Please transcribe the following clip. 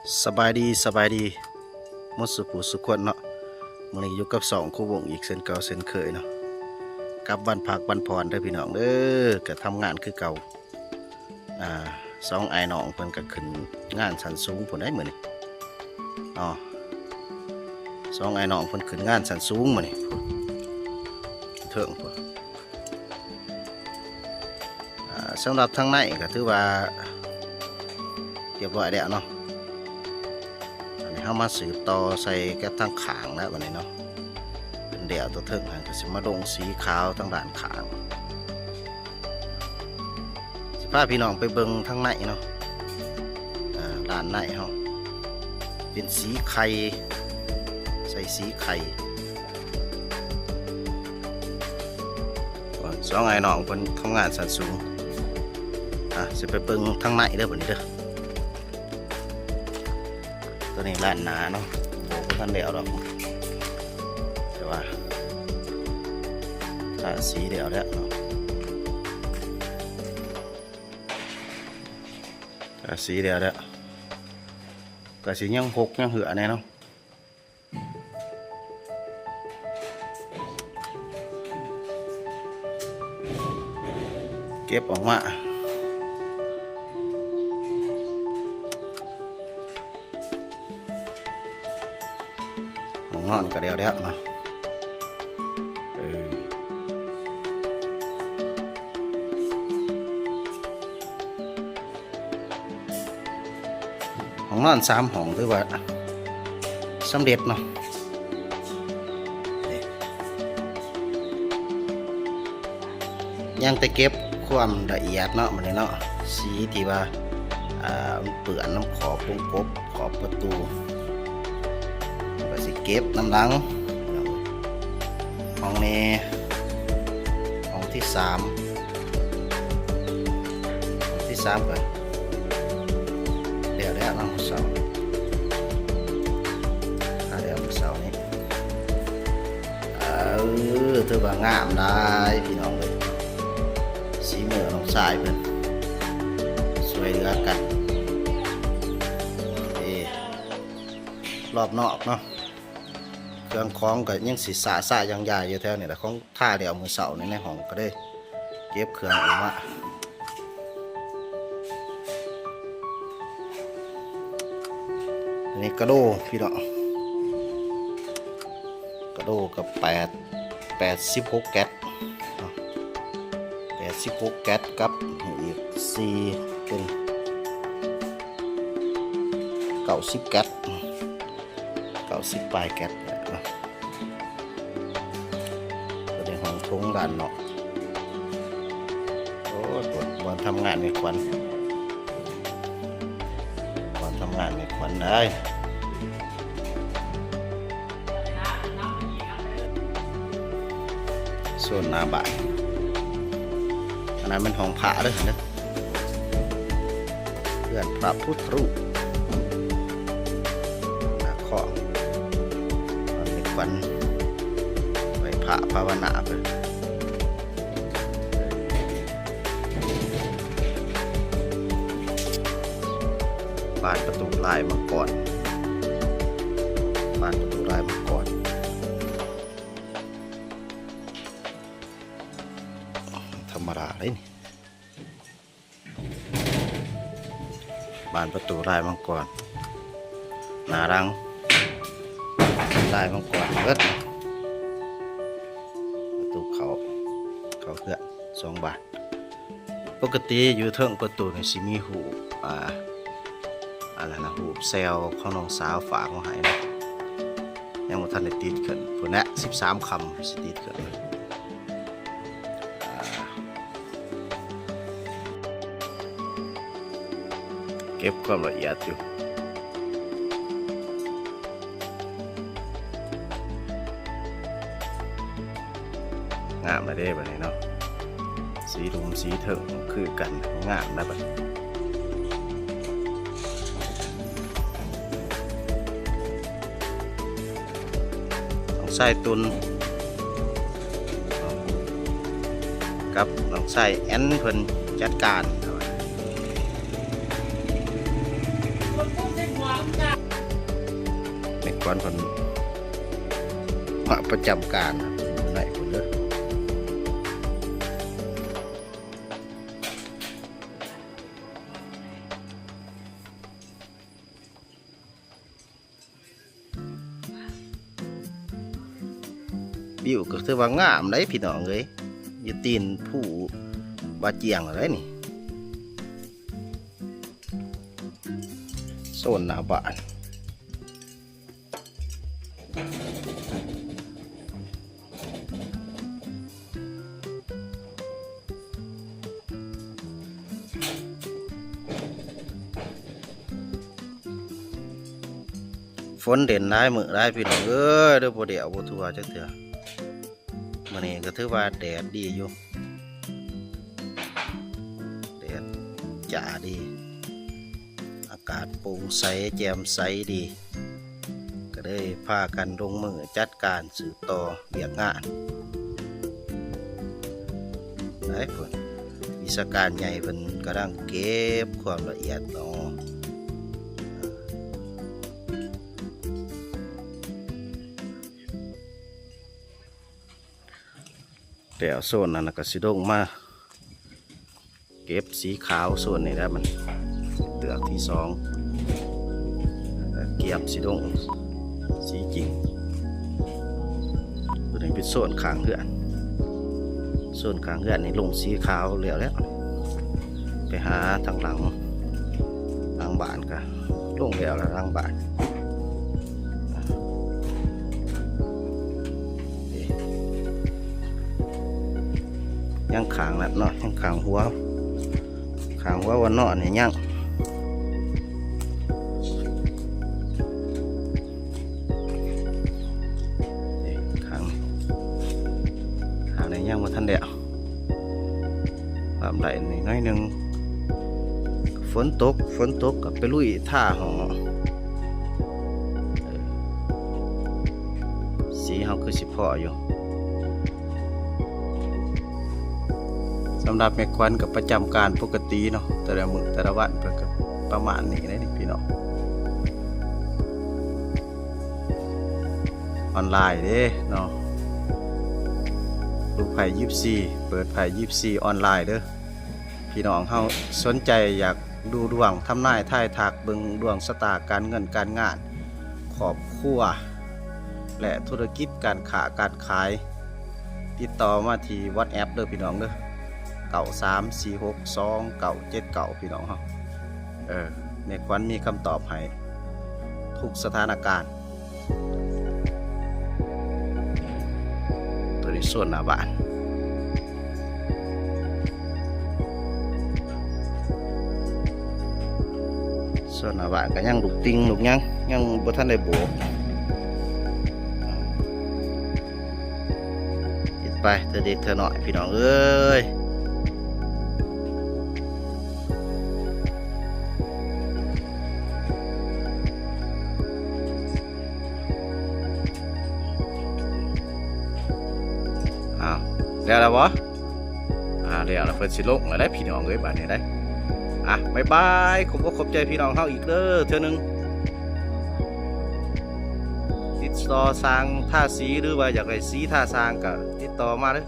สบายดีมุสุผู้สุขคนเนาะมื้อนี้อยู่กับสองคู่วงอีกเส้นเก่าเส้นเคยเนาะกับบ้านพักบ้านพรเด้อพี่น้องเด้อก็ทำงานคือเก่าสองไอ้น้องเพิ่นก็ขึ้นงานชั้นสูงพุ่นได้มื้อนี้อ๋อสองไอ้น้องเพิ่นขึ้นงานชั้นสูงมื้อนี้เถิงพุ่นสำหรับทางในก็ถือว่าเรียบร้อยแล้วเนาะเข้ามาสืบต่อใส่แก้ทั้งขางแล้ววันนี้เนาะเป็นเดี่ยวตัวเทิงก็สิมาลงสีขาวทั้งด่านขางสิพาพี่น้องไปเบิ่งทั้งในเนาะด่านในเฮาเป็นสีไข่ใส่สีไข่สองไอ้น้องเพิ่นทำงานสันสูงสิไปเบิ่งทั้งในเด้อบัดนี้เด้อตัวนี้ล้านหนาเนาะโบกท่านเดียวหรอกแต่ว่าถ้าสีเดียวแล้วเนาะถ้าสีเดียวแล้วก็สียังหกยังเหือแน่เนาะเก็บออกมานอนก็เดียวเนาะห้องนอน3 ห้องถือว่าสำเร็จเนาะยังแต่เก็บความละเอียดเนาะมันเนาะสีที่ว่าเปื่อนน้ำขอบวงกบขอบประตูเก็บน้ำหลังห้องนี้ห้องที่3ก่อนเดี๋ยวแล้วน้องเสาเดี๋ยวเสานี้ถือว่างามได้พี่น้องเลยสีเหมือนน้องชายเพื่อนสวยเหลือกันรอบนอกเนาะเครื่องคล้องก็ยังสีสายังใหญ่อยู่แถวนี่แหละของท่าเดียวมือเสาในห้องก็ได้เก็บเครื่องออกมาอันนี้กระโดพี่น้องกระโดกับ86 แก๊ส86 แก๊สกับอีก4เป็น90 แก๊ส90 ปลายแก๊สตัวนี้ของทุ่งด้านนอกโอ้ยวันทำงานในควันได้ส่วนหน้าบ้านอันนั้นเป็นห้องพระเลยนะเพื่อนพระพุทธรูปหน้าข้อมันมีควันไว้พระภาวนาไปบานประตูลายมาก่อนธรรมดาเลยนี่บานประตูลายมาก่อนหน้ารังลายมาก่อนเบิดประตูเขาเพื่อ2 บาทปกติอยู่เทิงประตูในสิมีหูอะไรนะหูเซลของน้องสาวฝากมาให้นะยังบ่ทันได้ติดขึ้นพุ่นแหละ13 คำสิติดขึ้นเก็บความละเอียดอยู่งามมาได้แบบนี้เนาะสีรุมสีเถิงคือกันงามนะแบบไส้ตุนกับน้องไส้แอนเพิ่นจัดการ ควันคนมาประจำการไหนคนเด้อบิวก็ถือว่างามเลยพี่น้องเลยอยู่ตีนผู้บาเจียงอะไรนี่โซนหน้าบ้านฝนเด่นได้มือได้พี่น้องเอ้ยเด้อบ่เดี๋ยวบ่ทัวจักเถื่อมื้อนี้ก็ถือว่าแดดดีอยู่แดดจ้าดีอากาศโปร่งใสแจ่มใสดีก็ได้พากันลงมือจัดการสืบต่อเรียกงานหลายคนวิชาการใหญ่เพิ่นกำลังเก็บความละเอียดต่อแล้วโซนนั้นก็สิลงมาเก็บสีขาวโซนนี้แล้วมันเตือกที่สองเกียบสีลงสีจริงตัวนี้เป็นโซนข้างเหือนโซนข้างเหือนนี่ลงสีขาวเหลือแล้วไปหาทางหลังบ้านก็ลงแล้วหลังบ้านยังขางนั่นเนาะยังขางหัววันนอนเนี่ยยังขางในยังว่าท่านเดียวความไหลนี่น้อยหนึ่งฝนตกกับไปลุยท่าหอสีเขาคือสิพออยู่สำหรับแม่ควันกับประจำการปกติเนาะแต่ละมื้อแต่ละวันเพิ่นก็ประมาณนี้นะนี่พี่น้องออนไลน์เด้เนาะลูกไผ่24เปิดไผ่24ออนไลน์เด้อพี่น้องเฮาสนใจอยากดูดวงทำนายทายทักเบิ่งดวงชะตาการเงินการงานครอบครัวและธุรกิจการค้าการขายติดต่อมาที่ WhatsApp เด้อพี่น้องเด้อ93462979พี่น้องเฮาแม่ควันมีคำตอบให้ทุกสถานการณ์ตัวนี้ส่วนหน้าบ้านส่วนหน้าบ้านก็ยังลูกติงลูกยังบ่ทันได้โบกติดไปเธอเด็กเธอหน่อยพี่น้องเอ้ยแล้ววะเดี๋ยวเราเพิ่นสิลงแล้วได้พี่น้องเอ้ยบ้านนี้ได้บ๊ายบายผมก็ขอบใจพี่น้องเฮาอีกเด้อเทื่อนึงติดต่อสร้างท่าสีหรือว่าอยากได้สีท่าสร้างก็ติดต่อมาเด้อ